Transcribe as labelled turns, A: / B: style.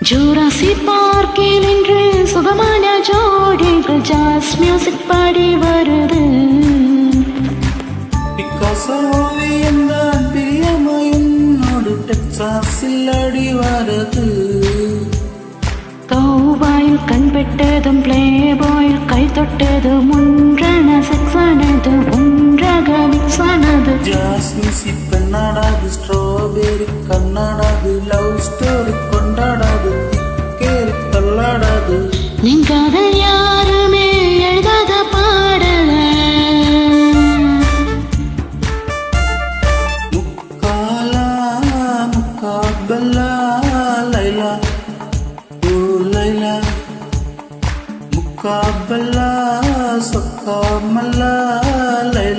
A: Jurassic பார்க்கில் இன்று சுகமான ஜோடிகள் ஜாஸ் மியூசிக் பாடி வருது.
B: பிக்காசோ ஓவியம் தான் பிரியமாயுன்னோடு டெக்சாஸில் அடி வருது.
A: கௌபாயில் கண்பெட்டதும் பிளே பாயில் கை தொட்டதும் ஒன்றன செக்ஸானது ஒன்றாக மிக்ஸ் ஆனது.
B: ஜாஸ் மியூசிக் பெண்ணாடாது, ஸ்ட்ராபெரி கண்ணாடாது, லவ் ஸ்டோரி கொண்டாடாது, கேரி தள்ளாடாது.
A: நீங்காத யாருமே எழுதாத பாடல
B: முக்காலா முக்காபல்லா லைலா ஓ லைலா முக்காபல்லா சொக்காமல்லா லைலா.